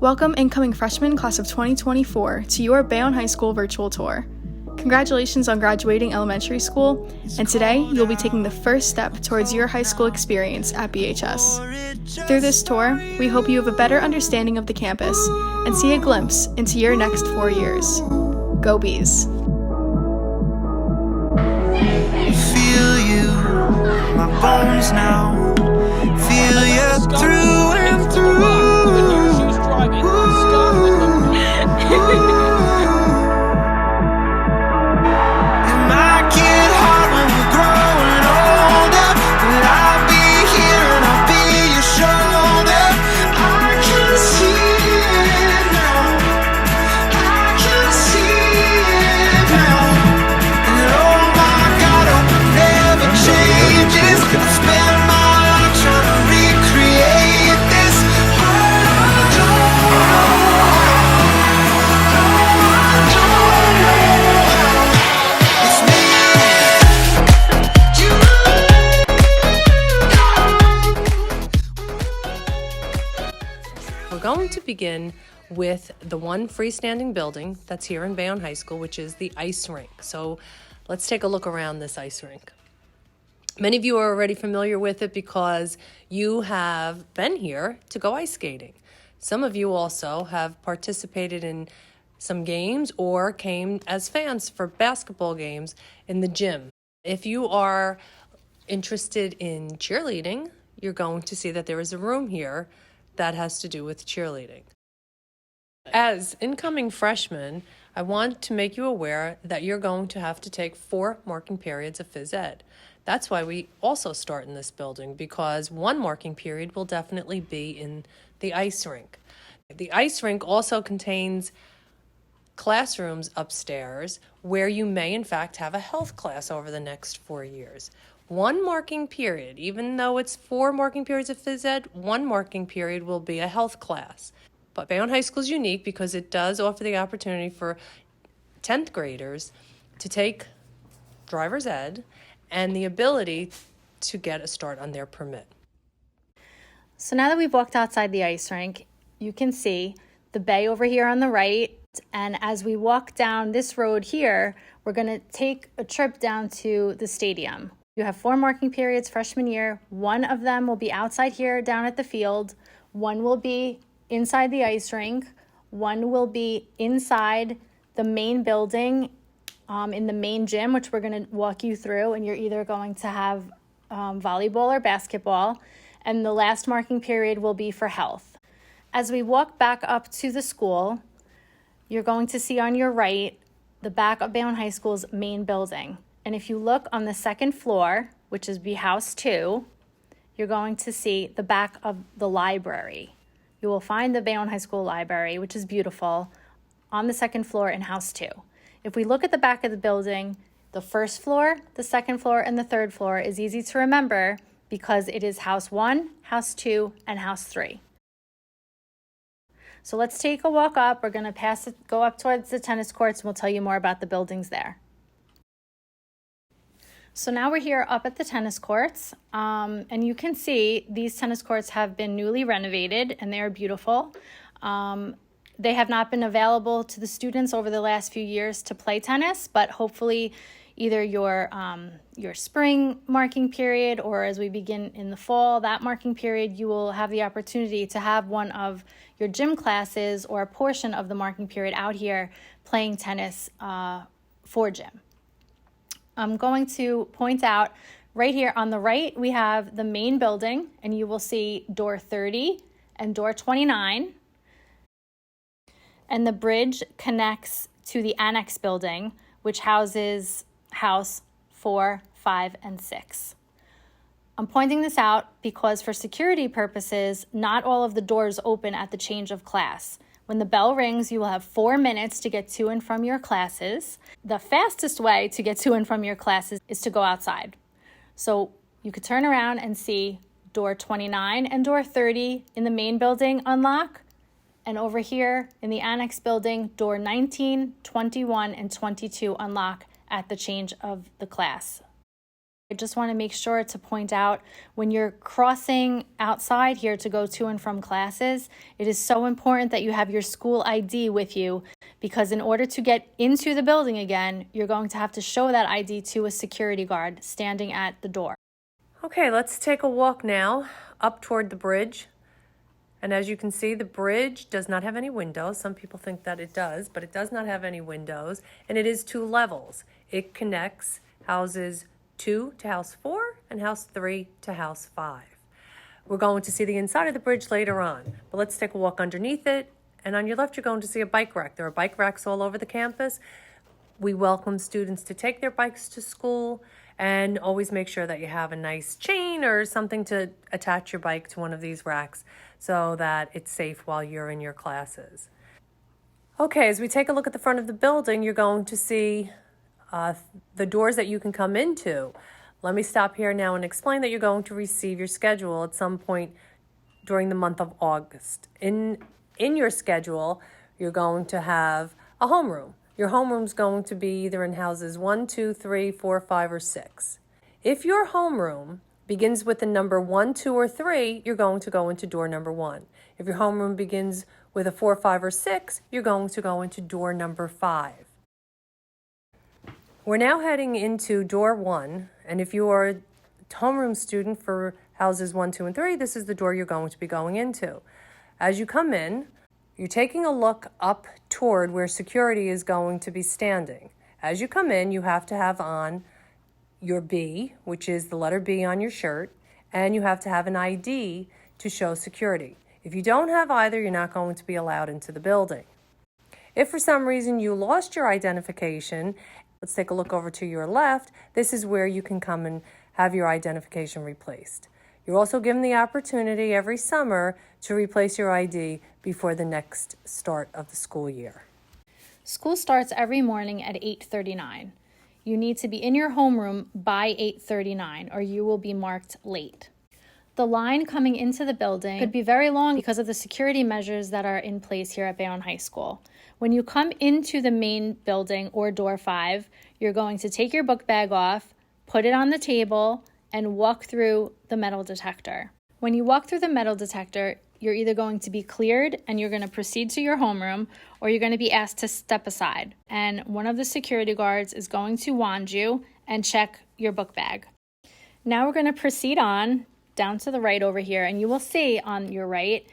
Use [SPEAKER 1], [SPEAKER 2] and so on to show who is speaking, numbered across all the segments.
[SPEAKER 1] Welcome incoming freshmen class of 2024 to your Bayonne High School virtual tour. Congratulations on graduating elementary school, and today you'll be taking the first step towards your high school experience at BHS. Through this tour, we hope you have a better understanding of the campus and see a glimpse into your next 4 years. Go Bees!
[SPEAKER 2] Feel you, my bones now. Feel you through and through. It might get hard when we're growing older, but I'll be here and I'll be your shoulder. I can see it now. I can see it now. And oh my God, hope it never changes. I spend my life trying to recreate this.
[SPEAKER 3] We're going to begin with the one freestanding building that's here in Bayonne High School, which is the ice rink. So let's take a look around this ice rink. Many of you are already familiar with it because you have been here to go ice skating. Some of you also have participated in some games or came as fans for basketball games in the gym. If you are interested in cheerleading, you're going to see that there is a room here that has to do with cheerleading. As incoming freshmen, I want to make you aware that you're going to have to take 4 marking periods of phys ed. That's why we also start in this building, because 1 marking period will definitely be in the ice rink. The ice rink also contains classrooms upstairs where you may in fact have a health class over the next 4 years. 1 marking period, even though it's 4 marking periods of phys ed, 1 marking period will be a health class. But Bayonne High School is unique because it does offer the opportunity for 10th graders to take driver's ed and the ability to get a start on their permit.
[SPEAKER 4] So now that we've walked outside the ice rink, you can see the bay over here on the right. And as we walk down this road here, we're going to take a trip down to the stadium. You have 4 marking periods freshman year. 1 of them will be outside here down at the field. 1 will be inside the ice rink. 1 will be inside the main building in the main gym, which we're going to walk you through. And you're either going to have volleyball or basketball. And the last marking period will be for health. As we walk back up to the school, you're going to see on your right the back of Bayonne High School's main building. And if you look on the 2nd floor, which is house 2, you're going to see the back of the library. You will find the Bayonne High School library, which is beautiful, on the 2nd floor in house 2. If we look at the back of the building, the 1st floor, the 2nd floor, and the 3rd floor is easy to remember because it is house 1, house 2, and house 3. So let's take a walk up. We're going to go up towards the tennis courts, and we'll tell you more about the buildings there. So now we're here up at the tennis courts, and you can see these tennis courts have been newly renovated, and they are beautiful. They have not been available to the students over the last few years to play tennis, but hopefully either your spring marking period or as we begin in the fall, that marking period, you will have the opportunity to have one of your gym classes or a portion of the marking period out here playing tennis for gym. I'm going to point out right here on the right, we have the main building, and you will see door 30 and door 29. And the bridge connects to the annex building, which houses house 4, 5, and 6. I'm pointing this out because for security purposes, not all of the doors open at the change of class. When the bell rings, you will have 4 minutes to get to and from your classes. The fastest way to get to and from your classes is to go outside. So you could turn around and see door 29 and door 30 in the main building unlock. And over here in the annex building, door 19, 21, and 22 unlock at the change of the class. I just want to make sure to point out when you're crossing outside here to go to and from classes, it is so important that you have your school ID with you, because in order to get into the building again, you're going to have to show that ID to a security guard standing at the door.
[SPEAKER 3] Okay, let's take a walk now up toward the bridge. And as you can see, the bridge does not have any windows. Some people think that it does, but it does not have any windows. And it is 2 levels. It connects houses 2 to house 4 and house 3 to house 5. We're going to see the inside of the bridge later on, but let's take a walk underneath it. And on your left, you're going to see a bike rack. There are bike racks all over the campus. We welcome students to take their bikes to school, and always make sure that you have a nice chain or something to attach your bike to one of these racks so that it's safe while you're in your classes. Okay, as we take a look at the front of the building, you're going to see the doors that you can come into. Let me stop here now and explain that you're going to receive your schedule at some point during the month of August. In your schedule, you're going to have a homeroom. Your homeroom's going to be either in houses 1, 2, 3, 4, 5, or 6. If your homeroom begins with the number 1, 2, or 3, you're going to go into door number 1. If your homeroom begins with a 4, 5, or 6, you're going to go into door number 5. We're now heading into door 1, and if you are a homeroom student for houses 1, 2, and 3, this is the door you're going to be going into. As you come in, you're taking a look up toward where security is going to be standing. As you come in, you have to have on your B, which is the letter B on your shirt, and you have to have an ID to show security. If you don't have either, you're not going to be allowed into the building. If for some reason you lost your identification, let's take a look over to your left. This is where you can come and have your identification replaced. You're also given the opportunity every summer to replace your ID before the next start of the school year.
[SPEAKER 4] School starts every morning at 8:39. You need to be in your homeroom by 8:39 or you will be marked late. The line coming into the building could be very long because of the security measures that are in place here at Bayonne High School. When you come into the main building or door 5, you're going to take your book bag off, put it on the table, and walk through the metal detector. When you walk through the metal detector, you're either going to be cleared and you're going to proceed to your homeroom, or you're going to be asked to step aside. And one of the security guards is going to wand you and check your book bag. Now we're going to proceed on down to the right over here, and you will see on your right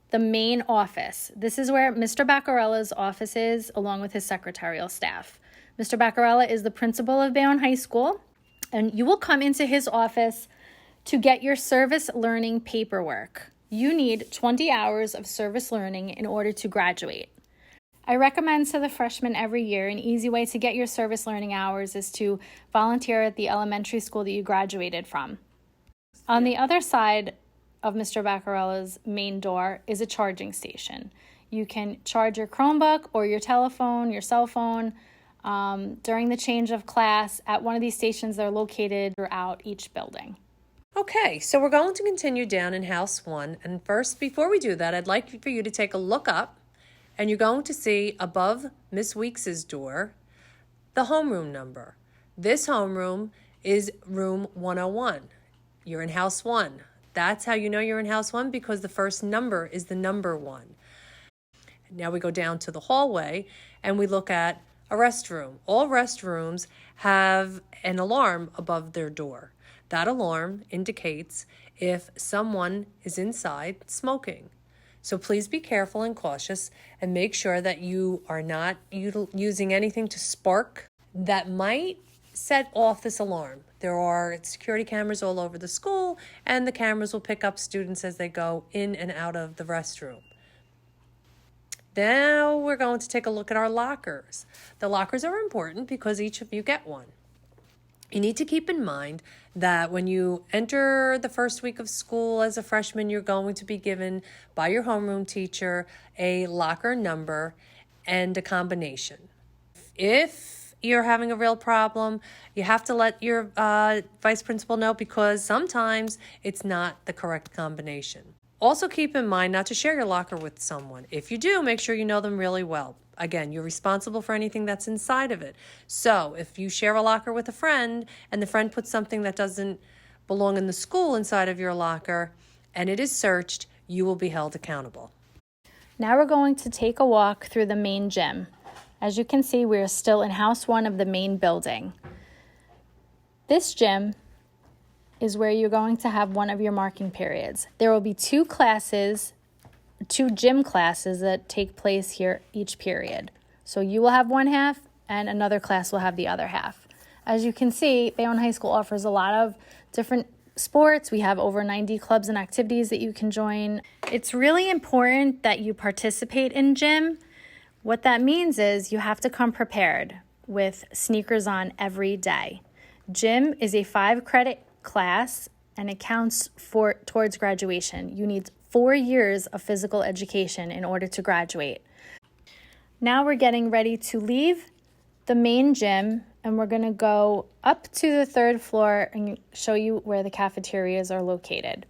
[SPEAKER 4] the main office. This is where Mr. Baccarella's office is, along with his secretarial staff. Mr. Baccarella is the principal of Bayonne High School, and you will come into his office to get your service learning paperwork. You need 20 hours of service learning in order to graduate. I recommend to the freshmen every year an easy way to get your service learning hours is to volunteer at the elementary school that you graduated from. On the other side of Mr. Baccarella's main door is a charging station. You can charge your Chromebook or your telephone, your cell phone, during the change of class at one of these stations that are located throughout each building.
[SPEAKER 3] Okay, so we're going to continue down in house 1. And first, before we do that, I'd like for you to take a look up, and you're going to see above Miss Weeks's door the homeroom number. This homeroom is room 101. You're in house 1. That's how you know you're in house 1, because the first number is the number 1. Now we go down to the hallway and we look at a restroom. All restrooms have an alarm above their door. That alarm indicates if someone is inside smoking. So please be careful and cautious and make sure that you are not using anything to spark that might set off this alarm. There are security cameras all over the school, and the cameras will pick up students as they go in and out of the restroom. Now we're going to take a look at our lockers. The lockers are important because each of you get one. You need to keep in mind that when you enter the first week of school as a freshman, you're going to be given by your homeroom teacher a locker number and a combination. If you're having a real problem, you have to let your vice principal know, because sometimes it's not the correct combination. Also keep in mind not to share your locker with someone. If you do, make sure you know them really well. Again, you're responsible for anything that's inside of it. So if you share a locker with a friend and the friend puts something that doesn't belong in the school inside of your locker and it is searched, you will be held accountable.
[SPEAKER 4] Now we're going to take a walk through the main gym. As you can see, we're still in House 1 of the main building. This gym is where you're going to have one of your marking periods. There will be two gym classes that take place here each period. So you will have one half and another class will have the other half. As you can see, Bayonne High School offers a lot of different sports. We have over 90 clubs and activities that you can join. It's really important that you participate in gym. What that means is you have to come prepared with sneakers on every day. Gym is a 5-credit class and it counts towards graduation. You need 4 years of physical education in order to graduate. Now we're getting ready to leave the main gym and we're going to go up to the 3rd floor and show you where the cafeterias are located.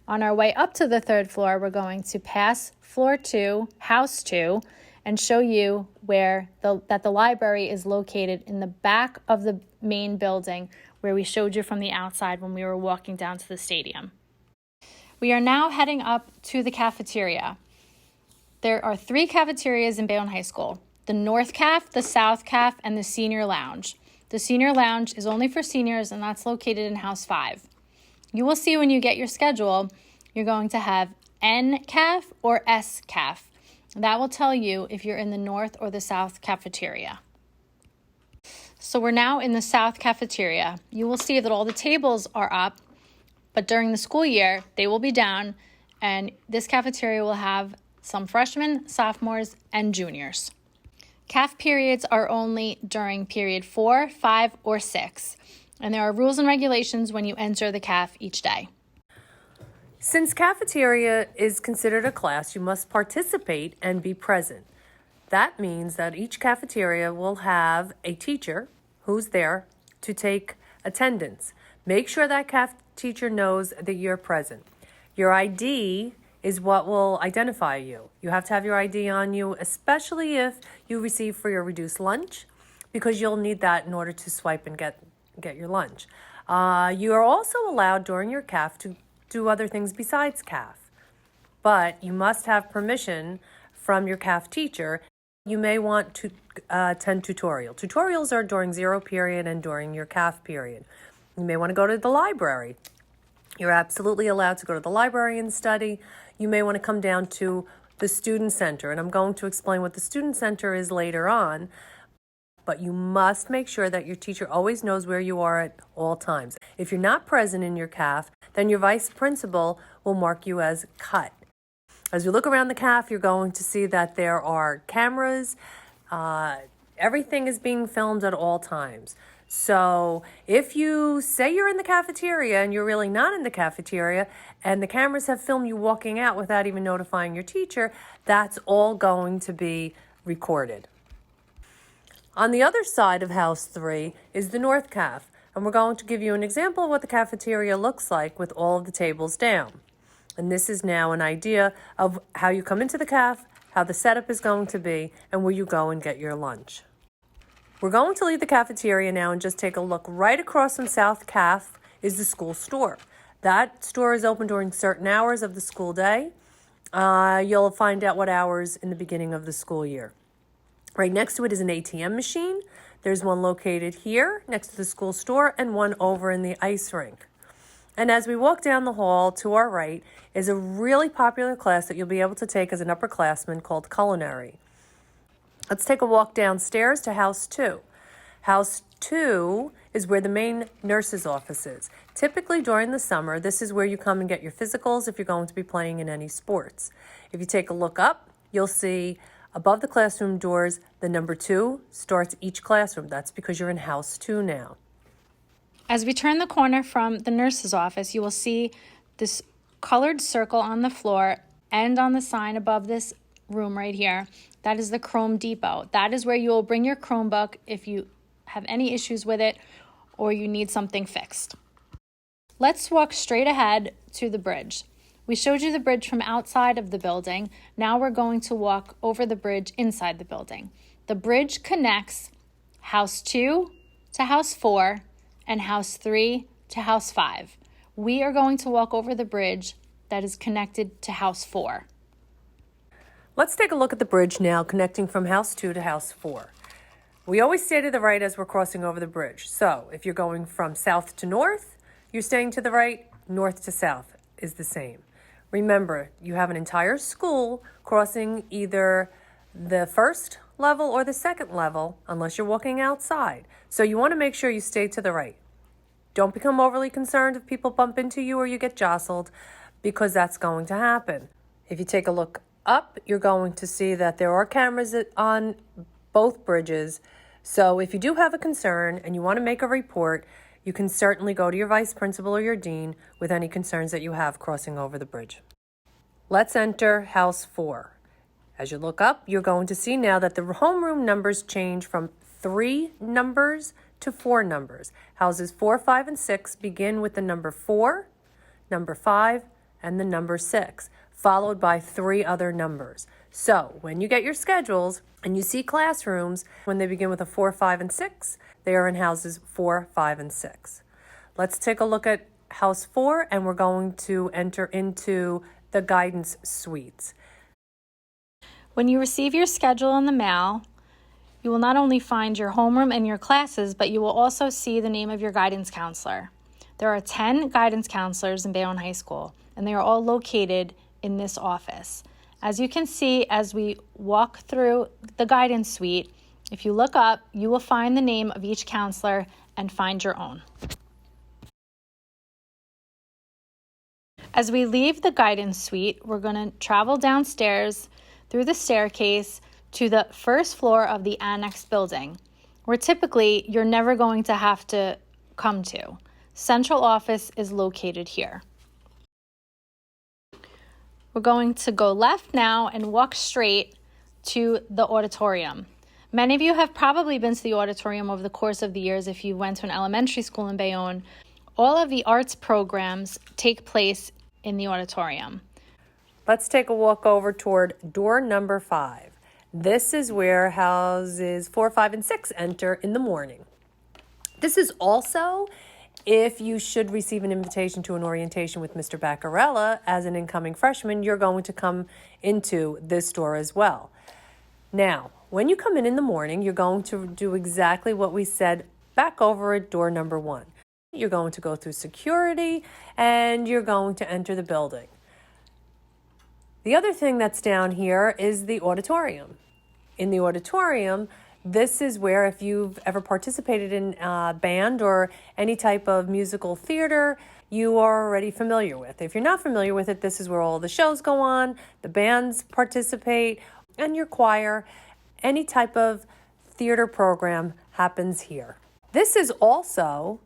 [SPEAKER 4] On our way up to the 3rd floor, we're going to pass floor 2, house 2, and show you that the library is located in the back of the main building where we showed you from the outside when we were walking down to the stadium. We are now heading up to the cafeteria. There are 3 cafeterias in Bayonne High School: the North Caf, the South Caf, and the Senior Lounge. The Senior Lounge is only for seniors and that's located in House 5. You will see when you get your schedule, you're going to have N Caf or S Caf. That will tell you if you're in the North or the South cafeteria. So we're now in the South cafeteria. You will see that all the tables are up, but during the school year, they will be down, and this cafeteria will have some freshmen, sophomores, and juniors. Caf periods are only during period 4, 5, or 6, and there are rules and regulations when you enter the caf each day.
[SPEAKER 3] Since cafeteria is considered a class, you must participate and be present. That means that each cafeteria will have a teacher who's there to take attendance. Make sure that caf teacher knows that you're present. Your ID is what will identify you. You have to have your ID on you, especially if you receive for your reduced lunch, because you'll need that in order to swipe and get your lunch. You are also allowed during your caf to do other things besides caf, but you must have permission from your caf teacher. You may want to attend tutorial. Tutorials are during 0 period and during your caf period. You may want to go to the library. You're absolutely allowed to go to the library and study. You may want to come down to the student center, and I'm going to explain what the student center is later on. But you must make sure that your teacher always knows where you are at all times. If you're not present in your caf, then your vice principal will mark you as cut. As we look around the caf, you're going to see that there are cameras. Everything is being filmed at all times. So if you say you're in the cafeteria and you're really not in the cafeteria and the cameras have filmed you walking out without even notifying your teacher, that's all going to be recorded. On the other side of House 3 is the North Caf, and we're going to give you an example of what the cafeteria looks like with all of the tables down. And this is now an idea of how you come into the caf, how the setup is going to be, and where you go and get your lunch. We're going to leave the cafeteria now and just take a look. Right across from South Caf is the school store. That store is open during certain hours of the school day. You'll find out what hours in the beginning of the school year. Right next to it is an ATM machine. There's one located here next to the school store and one over in the ice rink. And as we walk down the hall to our right is a really popular class that you'll be able to take as an upperclassman called culinary. Let's take a walk downstairs to House 2. House 2 is where the main nurse's office is. Typically during the summer, this is where you come and get your physicals if you're going to be playing in any sports. If you take a look up, you'll see above the classroom doors, the number 2 starts each classroom. That's because you're in House 2 now.
[SPEAKER 4] As we turn the corner from the nurse's office, you will see this colored circle on the floor and on the sign above this room right here. That is the Chrome Depot. That is where you will bring your Chromebook if you have any issues with it or you need something fixed. Let's walk straight ahead to the bridge. We showed you the bridge from outside of the building. Now we're going to walk over the bridge inside the building. The bridge connects House 2 to House 4 and House 3 to House 5. We are going to walk over the bridge that is connected to House 4.
[SPEAKER 3] Let's take a look at the bridge now connecting from House 2 to House 4. We always stay to the right as we're crossing over the bridge. So if you're going from south to north, you're staying to the right. North to south is the same. Remember, you have an entire school crossing either the first level or the second level, unless you're walking outside. So you want to make sure you stay to the right. Don't become overly concerned if people bump into you or you get jostled, because that's going to happen. If you take a look up, you're going to see that there are cameras on both bridges. So if you do have a concern and you want to make a report, you can certainly go to your vice principal or your dean with any concerns that you have crossing over the bridge. Let's enter House 4. As you look up, you're going to see now that the homeroom numbers change from 3 numbers to 4 numbers. Houses 4, 5, and 6 begin with the number 4, number 5, and the number 6, followed by 3 other numbers. So when you get your schedules and you see classrooms, when they begin with a 4, 5, and 6, they are in houses 4, 5, and 6. Let's take a look at House 4, and we're going to enter into the guidance suites.
[SPEAKER 4] When you receive your schedule in the mail, you will not only find your homeroom and your classes, but you will also see the name of your guidance counselor. There are 10 guidance counselors in Bayonne High School, and they are all located in this office. As you can see, as we walk through the guidance suite, if you look up, you will find the name of each counselor and find your own. As we leave the guidance suite, we're going to travel downstairs through the staircase to the first floor of the annex building, where typically you're never going to have to come to. Central office is located here. We're going to go left now and walk straight to the auditorium. Many of you have probably been to the auditorium over the course of the years if you went to an elementary school in Bayonne. All of the arts programs take place in the auditorium.
[SPEAKER 3] Let's take a walk over toward door number 5. This is where houses 4, 5, and 6 enter in the morning. This is also if you should receive an invitation to an orientation with Mr. Baccarella as an incoming freshman, you're going to come into this door as well. Now, when you come in the morning, you're going to do exactly what we said back over at door number 1. You're going to go through security and you're going to enter the building. The other thing that's down here is the auditorium. In the auditorium, this is where, if you've ever participated in band or any type of musical theater, you are already familiar with. If you're not familiar with it, this is where all the shows go on, the bands participate, and your choir. Any type of theater program happens here. This is also,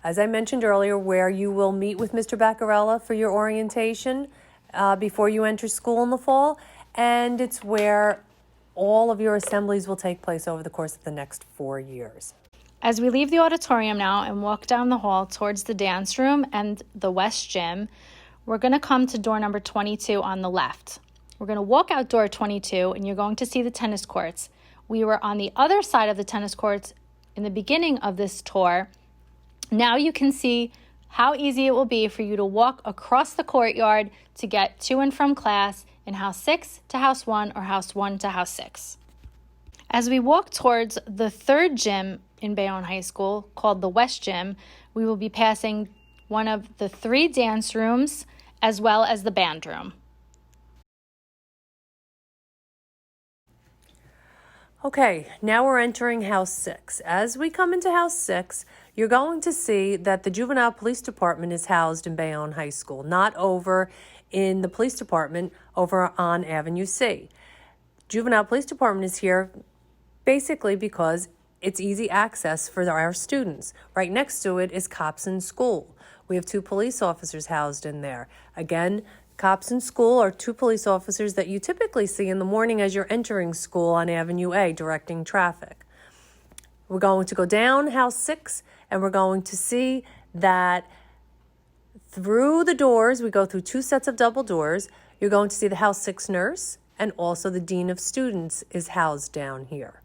[SPEAKER 3] as I mentioned earlier, where you will meet with Mr. Baccarella for your orientation before you enter school in the fall, and it's where all of your assemblies will take place over the course of the next 4 years.
[SPEAKER 4] As we leave the auditorium now and walk down the hall towards the dance room and the West Gym, we're going to come to door number 22 on the left. We're going to walk out door 22 and you're going to see the tennis courts. We were on the other side of the tennis courts in the beginning of this tour. Now you can see how easy it will be for you to walk across the courtyard to get to and from class in House 6 to House 1 or House 1 to House 6. As we walk towards the third gym in Bayonne High School, called the West Gym, we will be passing one of the 3 dance rooms as well as the band room.
[SPEAKER 3] Okay, now we're entering House 6. As we come into House 6, you're going to see that the Juvenile Police Department is housed in Bayonne High School, not over in the police department over on Avenue C. Juvenile Police Department is here basically because it's easy access for our students. Right next to it is Cops in School. We have 2 police officers housed in there. Again, Cops in School are 2 police officers that you typically see in the morning as you're entering school on Avenue A, directing traffic. We're going to go down House 6, and we're going to see that Through the doors, we go through 2 sets of double doors. You're going to see the House 6 nurse, and also the Dean of Students is housed down here.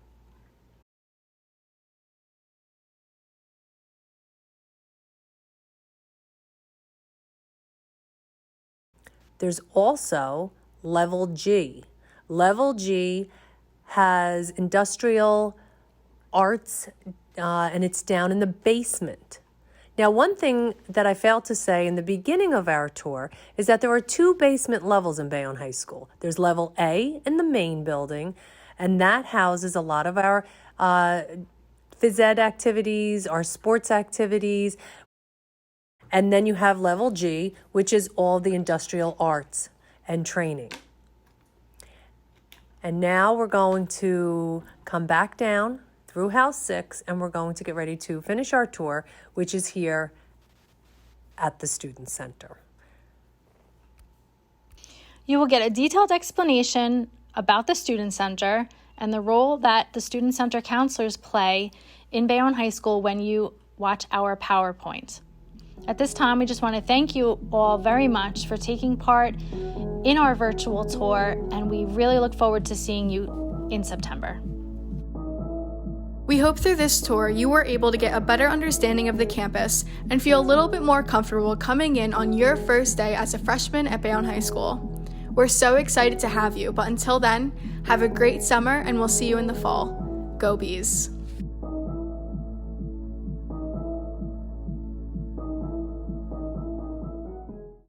[SPEAKER 3] There's also Level G. Level G has industrial arts, and it's down in the basement. Now, one thing that I failed to say in the beginning of our tour is that there are 2 basement levels in Bayonne High School. There's Level A in the main building, and that houses a lot of our phys ed activities, our sports activities. And then you have Level G, which is all the industrial arts and training. And now we're going to come back down through House 6, and we're going to get ready to finish our tour, which is here at the Student Center.
[SPEAKER 4] You will get a detailed explanation about the Student Center and the role that the Student Center counselors play in Bayonne High School when you watch our PowerPoint. At this time, we just want to thank you all very much for taking part in our virtual tour, and we really look forward to seeing you in September.
[SPEAKER 1] We hope through this tour you were able to get a better understanding of the campus and feel a little bit more comfortable coming in on your first day as a freshman at Bayonne High School. We're so excited to have you, but until then, have a great summer and we'll see you in the fall. Go Bees!